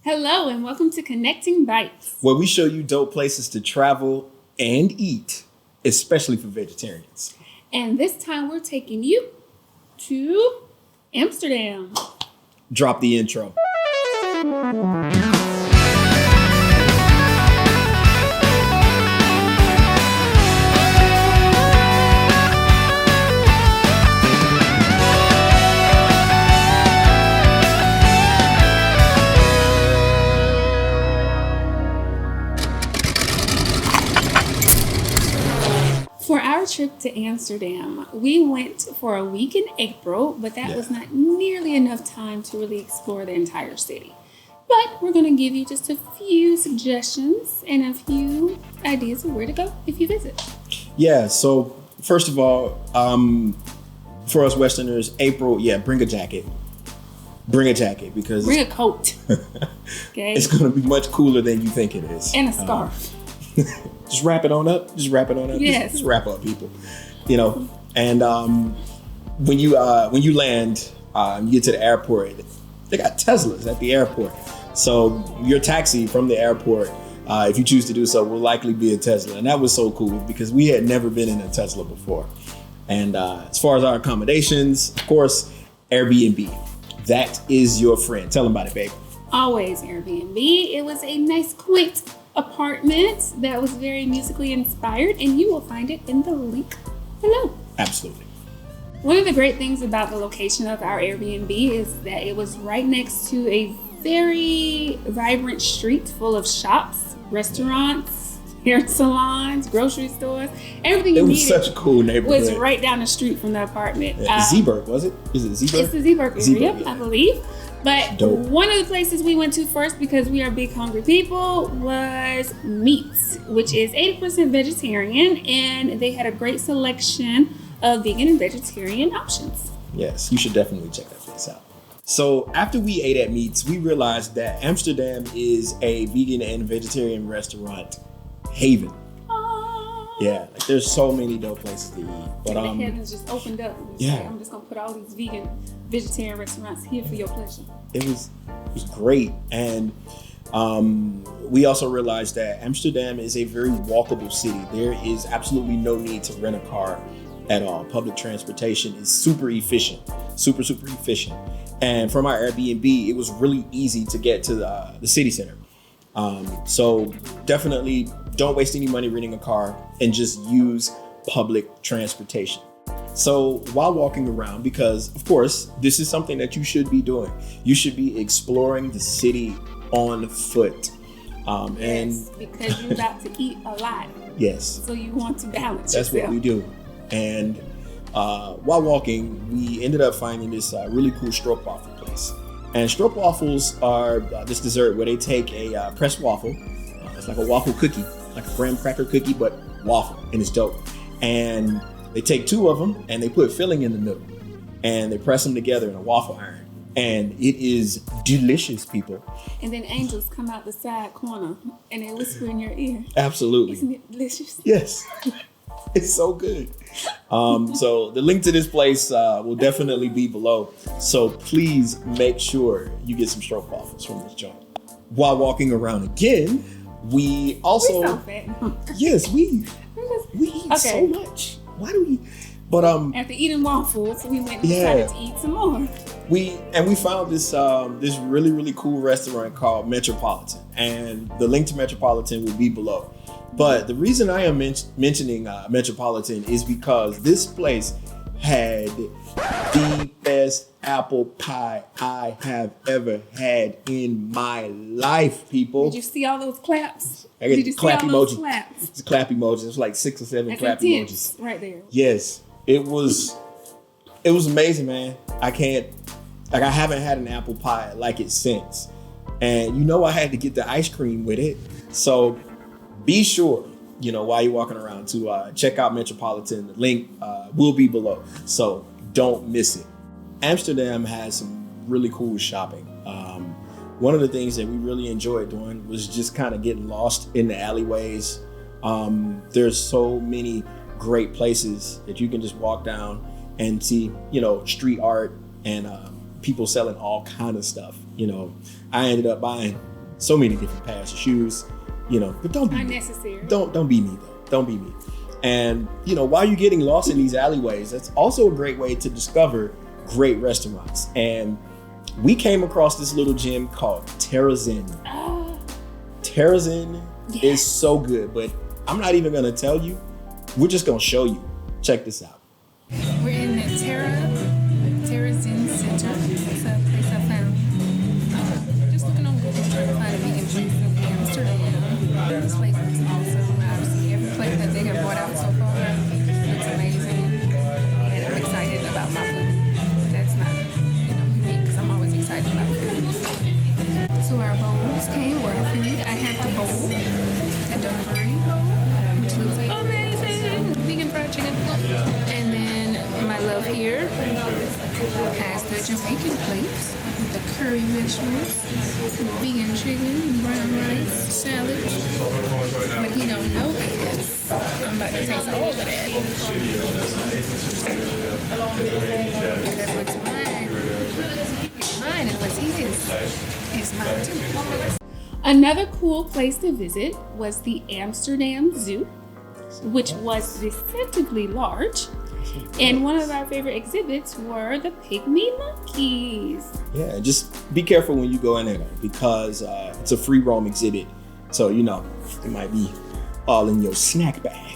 Hello and welcome to Connecting Bites, where we show you dope places to travel and eat, especially for vegetarians. And this time we're taking you to Amsterdam. Drop the intro. For our trip to Amsterdam, we went for a week in April, but that was not nearly enough time to really explore the entire city. But we're going to give you just a few suggestions and a few ideas of where to go if you visit. Yeah, so first of all, for us Westerners, April, bring a jacket. Bring a jacket because... Bring a coat. Okay. It's going to be much cooler than you think it is. And a scarf. Just wrap it on up. Yes. Just wrap up, people. You know, and when you land, you get to the airport. They got Teslas at the airport. So your taxi from the airport, if you choose to do so, will likely be a Tesla. And that was so cool because we had never been in a Tesla before. And as far as our accommodations, of course, Airbnb. That is your friend. Tell them about it, babe. Always Airbnb. It was a nice, quaint apartment that was very musically inspired, and you will find it in the link below. Absolutely. One of the great things about the location of our Airbnb is that it was right next to a very vibrant street full of shops, restaurants, hair salons, grocery stores. Everything you needed. It was such a cool neighborhood. Was right down the street from the apartment. Zeeburg, was it? Is it Zeeburg? It's the Zeeburg area, I believe. But dope. One of the places we went to first, because we are big hungry people, was Meats, which is 80% vegetarian, and they had a great selection of vegan and vegetarian options. Yes, you should definitely check that place out. So after we ate at Meats, we realized that Amsterdam is a vegan and vegetarian restaurant haven. Yeah, like there's so many dope places to eat. But the heavens just opened up. I'm just gonna put all these vegan, vegetarian restaurants here for your pleasure. It was great, and we also realized that Amsterdam is a very walkable city. There is absolutely no need to rent a car at all. Public transportation is super efficient, super efficient. And from our Airbnb, it was really easy to get to the city center. So definitely don't waste any money renting a car and just use public transportation. So while walking around, because of course, this is something that you should be doing. You should be exploring the city on foot. Yes, because you're about to eat a lot. Yes. So you want to balance That's yourself. what we do. And while walking, we ended up finding this really cool stroopwafel place. And stroopwafels are this dessert where they take a pressed waffle. It's like a waffle cookie, like a graham cracker cookie, but waffle, and it's dope. And they take two of them and they put filling in the middle, and they press them together in a waffle iron. And it is delicious, people. And then angels come out the side corner and they whisper in your ear. Absolutely. Isn't it delicious? Yes. It's so good. So the link to this place will definitely be below. So please make sure you get some stroopwafels from this joint. While walking around again, we also... We're so fat. Yes, we eat so much. Why do we... But after eating waffles, we went and decided to eat some more. We found this this really cool restaurant called Metropolitan, and the link to Metropolitan will be below. But the reason I am mentioning Metropolitan is because this place had the best apple pie I have ever had in my life, people. Did you see all those claps? Did you clap see all those claps? It's a clap emoji. It's like 6 or 7 clap emojis. Right there. Yes. It was amazing, man. I haven't had an apple pie like it since. And I had to get the ice cream with it. So be sure, while you're walking around to check out Metropolitan. The link will be below. So don't miss it. Amsterdam has some really cool shopping. One of the things that we really enjoyed doing was just kind of getting lost in the alleyways. There's so many great places that you can just walk down and see, street art and people selling all kind of stuff. You know, I ended up buying so many different pairs of shoes. You know, but don't be unnecessary. Don't be me though. Don't be me. And you know, while you're getting lost in these alleyways, that's also a great way to discover great restaurants. And we came across this little gym called Terrorism. Terrorism is so good, but I'm not even gonna tell you. We're just gonna show you. Check this out. We're in the Terrorism Center. It's a place I found. Just looking on Google, trying to find a vegan place in Amsterdam. This place looks awesome. Obviously, every place that they have brought out so far looks amazing. And I'm excited about my food. That's not, unique because I'm always excited about food. So our bowls came, or our food. I had the bowl, a donut bowl, which looks amazing. Vegan fried chicken. And then my love here has the Jamaican plate, the curry vegetables, vegan chicken, brown rice, salad. What he don't know is I'm about to taste all of that. That's what's mine. It's mine, and what's his is mine too. Another cool place to visit was the Amsterdam Zoo, which was deceptively large. And one of our favorite exhibits were the pygmy monkeys. Yeah, just be careful when you go in there because it's a free roam exhibit. So, it might be all in your snack bag.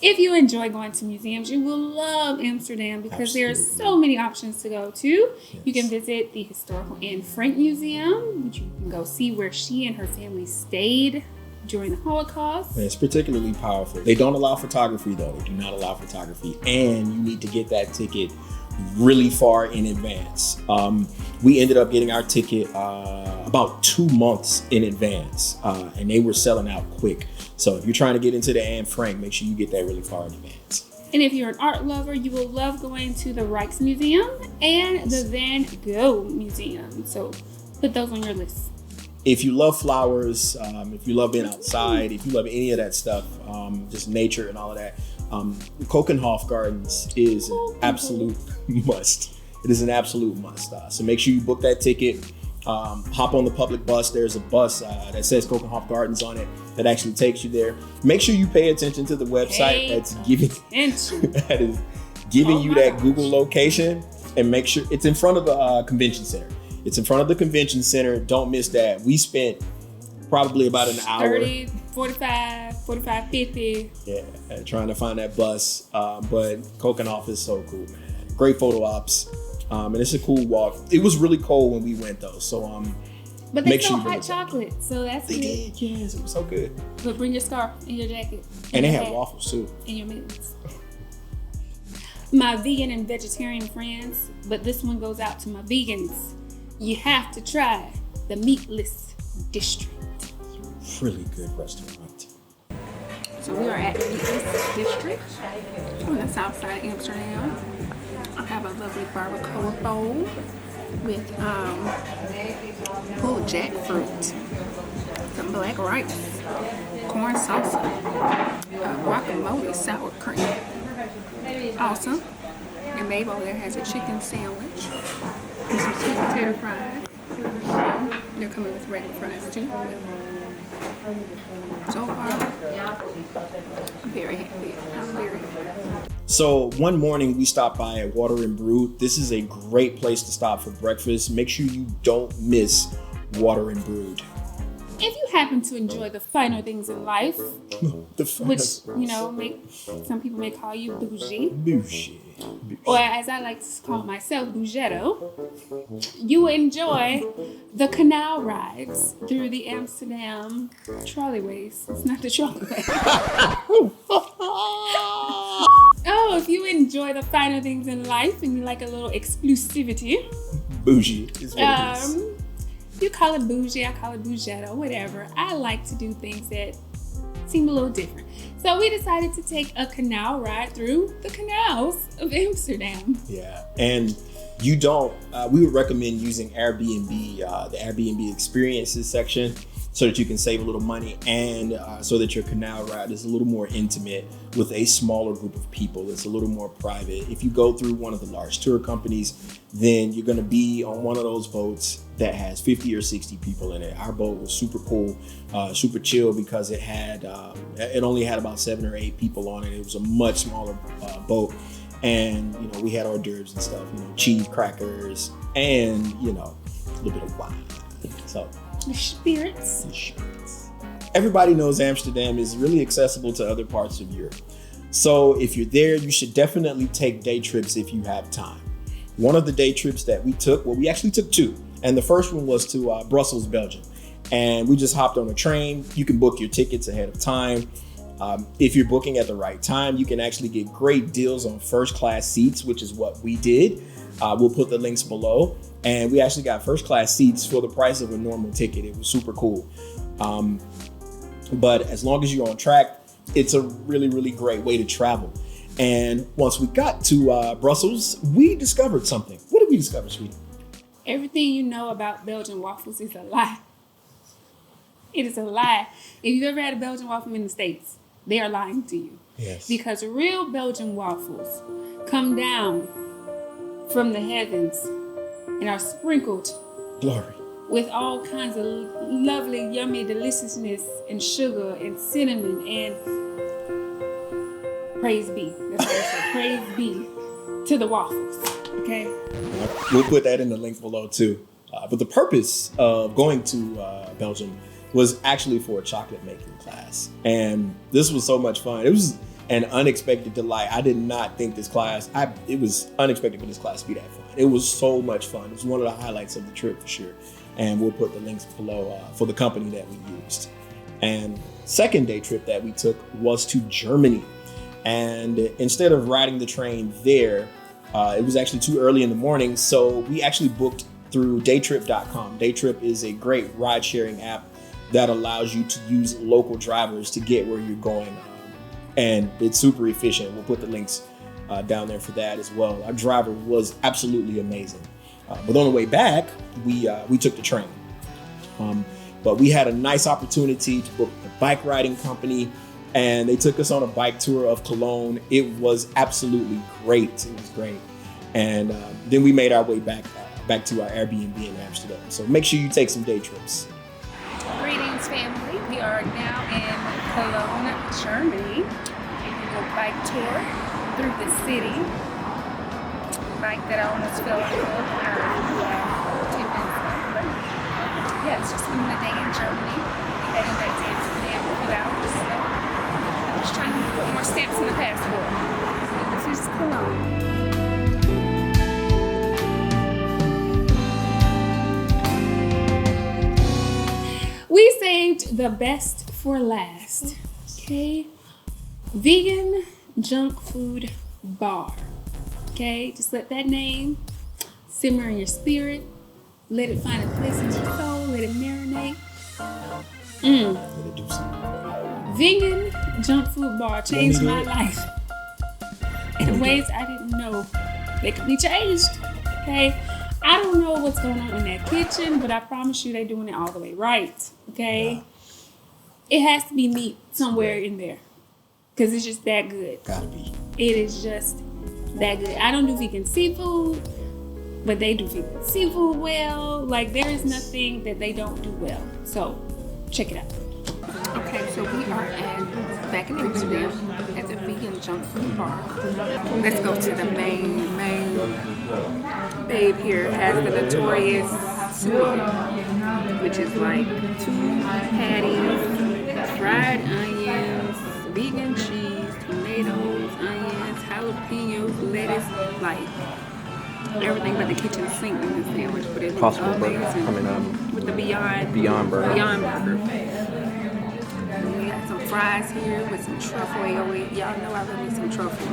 If you enjoy going to museums, you will love Amsterdam because there are so many options to go to. Yes. You can visit the Historical Anne Frank Museum, which you can go see where she and her family stayed during the Holocaust. And it's particularly powerful. They don't allow photography though. They do not allow photography. And you need to get that ticket really far in advance. We ended up getting our ticket about 2 months in advance. And they were selling out quick. So if you're trying to get into the Anne Frank, make sure you get that really far in advance. And if you're an art lover, you will love going to the Rijksmuseum and the Van Gogh Museum. So put those on your list. If you love flowers, if you love being outside, if you love any of that stuff, just nature and all of that, Kokenhof Gardens is an absolute must. It is an absolute must. So make sure you book that ticket. Hop on the public bus. There's a bus that says Kokenhof Gardens on it that actually takes you there. Make sure you pay attention to the website that's giving you that Google location, and make sure it's in front of the convention center. It's in front of the convention center. Don't miss that. We spent probably about an hour. 30, 45, 50. Yeah, trying to find that bus. But Kokenhof is so cool, man. Great photo ops. And it's a cool walk. It was really cold when we went though. So but they sell hot chocolate. So that's They did, yes. It was so good. But bring your scarf and your jacket. And they have waffles too. And your mittens. My vegan and vegetarian friends, but this one goes out to my vegans. You have to try the Meatless District. Really good restaurant. So we are at the Meatless District on the south side of Amsterdam. I have a lovely barbacoa bowl with pulled jackfruit, some black rice, corn salsa, guacamole, sour cream. Awesome. And Babe over there has a chicken sandwich. And some sweet potato fries. They're coming with regular fries too. So far, I'm very happy. So one morning we stopped by at Water and Brew. This is a great place to stop for breakfast. Make sure you don't miss Water and Brewed. If you happen to enjoy the finer things in life, which, some people may call you bougie. Bougie. Or as I like to call myself, bougetto, you enjoy the canal rides through the Amsterdam trolleyways. It's not the trolleyways. Oh, if you enjoy the finer things in life and you like a little exclusivity. Bougie is what it is. You call it bougie, I call it bougetto, whatever. I like to do things that seem a little different. So we decided to take a canal ride through the canals of Amsterdam. Yeah, and we would recommend using Airbnb, the Airbnb experiences section. so that you can save a little money, and so that your canal ride is a little more intimate with a smaller group of people. It's a little more private. If you go through one of the large tour companies, then you're going to be on one of those boats that has 50 or 60 people in it. Our boat was super cool, super chill, because it only had about 7 or 8 people on it. It was a much smaller boat. And, we had hors d'oeuvres and stuff, cheese, crackers, and, a little bit of wine. So spirits. Everybody knows Amsterdam is really accessible to other parts of Europe. So if you're there, you should definitely take day trips if you have time. One of the day trips that we took, we actually took 2. And the first one was to Brussels, Belgium. And we just hopped on a train. You can book your tickets ahead of time. If you're booking at the right time, you can actually get great deals on first class seats, which is what we did. We'll put the links below. And we actually got first class seats for the price of a normal ticket. It was super cool. But as long as you're on track, it's a really, really great way to travel. And once we got to Brussels, we discovered something. What did we discover, sweetie? Everything you know about Belgian waffles is a lie. It is a lie. If you've ever had a Belgian waffle in the States, they are lying to you. Yes. Because real Belgian waffles come down from the heavens and are sprinkled Glory. with all kinds of lovely, yummy deliciousness and sugar and cinnamon and praise be. That's what I said. Praise be to the waffles. Okay? We'll put that in the link below too. But the purpose of going to Belgium was actually for a chocolate making class. And this was so much fun. It was an unexpected delight. I did not think it was unexpected for this class to be that fun. It was so much fun. It was one of the highlights of the trip for sure. And we'll put the links below for the company that we used. And second day trip that we took was to Germany. And instead of riding the train there, it was actually too early in the morning. So we actually booked through daytrip.com. Daytrip is a great ride sharing app that allows you to use local drivers to get where you're going. And it's super efficient. We'll put the links down there for that as well. Our driver was absolutely amazing. But on the way back, we took the train. But we had a nice opportunity to book the bike riding company, and they took us on a bike tour of Cologne. It was absolutely great. It was great. And then we made our way back to our Airbnb in Amsterdam. So make sure you take some day trips. Greetings, family. We are now in Cologne, Germany. A bike tour through the city. Bike that I almost fell off of 2 minutes ago. But yeah, it's just been a day in Germany. We're heading back to Amsterdam in a few hours. So I'm just trying to put more stamps in the passport. This is Cologne. We saved the best for last, okay? Vegan junk food bar, okay? Just let that name simmer in your spirit. Let it find a place in your soul. Let it marinate. Let it do something. Vegan junk food bar changed my life in ways I didn't know they could be changed, okay? I don't know what's going on in that kitchen, but I promise you they're doing it all the way right, okay? Wow. It has to be meat somewhere in there because it's just that good. Gotta be. It is just that good. I don't do vegan seafood, but they do vegan seafood well. Like, there is nothing that they don't do well. So, check it out. Okay, so we are back in Amsterdam at the vegan junk food bar. Let's go to the main babe here has the notorious soup, which is like 2 patties, fried onions, vegan cheese, tomatoes, onions, jalapenos, lettuce, like everything but the kitchen sink in this sandwich. But it looks amazing with the Beyond Burger. We got some fries here with some truffle. Y'all know I love me some truffle.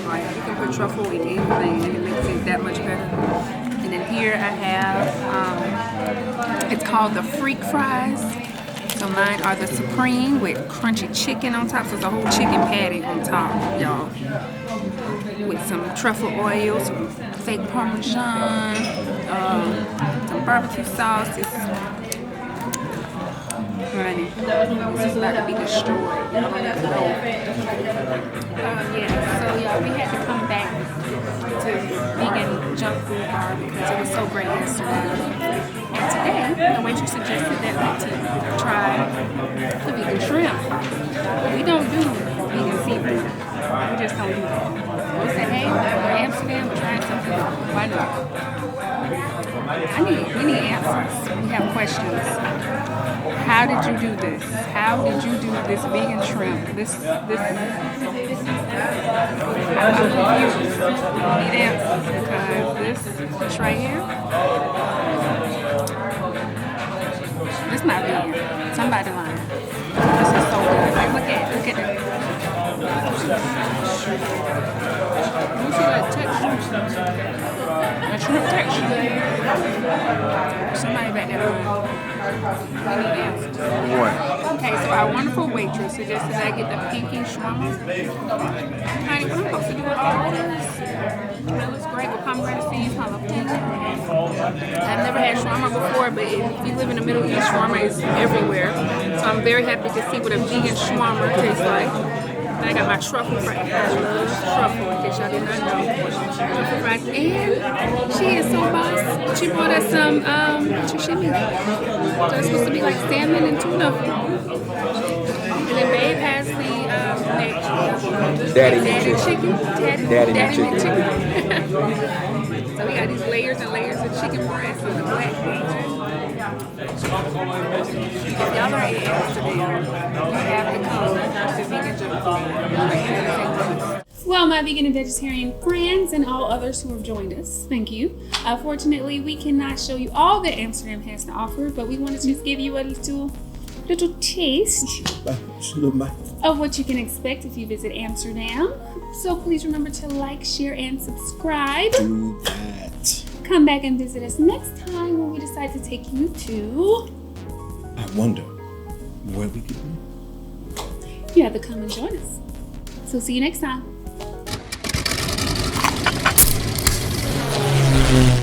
Like, you can put truffle in anything and it makes it that much better. And then here I have, it's called the Freak Fries. So mine are the Supreme with crunchy chicken on top. So it's a whole chicken patty on top, y'all. With some truffle oil, some fake Parmesan, some barbecue sauce. Honey, this is about to be destroyed. Yeah, so y'all, we had to come back to vegan junk food bar because it was so great yesterday. And today, the waitress suggested that we try the vegan shrimp. We don't do vegan seafood. We just don't do that. We said, hey, we're in Amsterdam, we're trying something. Why not? We need answers. We have questions. How did you do this? How did you do this vegan shrimp? I'm confused. We need answers because this right here, this not vegan. Somebody lying. This is so good. Like, look at it. You see that texture? That shrimp texture. Somebody back there lying. We need answers. What? Okay, so our wonderful waitress suggested that I get the pinky shawarma. Honey, what am I supposed to do with all this? That looks great with pomegranate seeds, jalapeno. I've never had shawarma before, but if you live in the Middle East, shawarma is everywhere. So I'm very happy to see what a vegan shawarma tastes like. And I got my truffle fries. I love truffle, in case y'all did not know. Truffle fries. And she is so boss. She brought us some sashimi. So it's supposed to be like salmon and tuna. And then Babe has the daddy chicken. Daddy chicken. So we got these layers and layers of chicken breast and the black. If y'all are in Amsterdam, you have to come to vegan junk food. Well, my vegan and vegetarian friends and all others who have joined us, thank you. Fortunately, we cannot show you all that Amsterdam has to offer, but we wanted to just give you a little taste of what you can expect if you visit Amsterdam. So please remember to like, share, and subscribe. Do that. Come back and visit us next time when we decide to take you to... I wonder where we could be. You have to come and join us. So see you next time.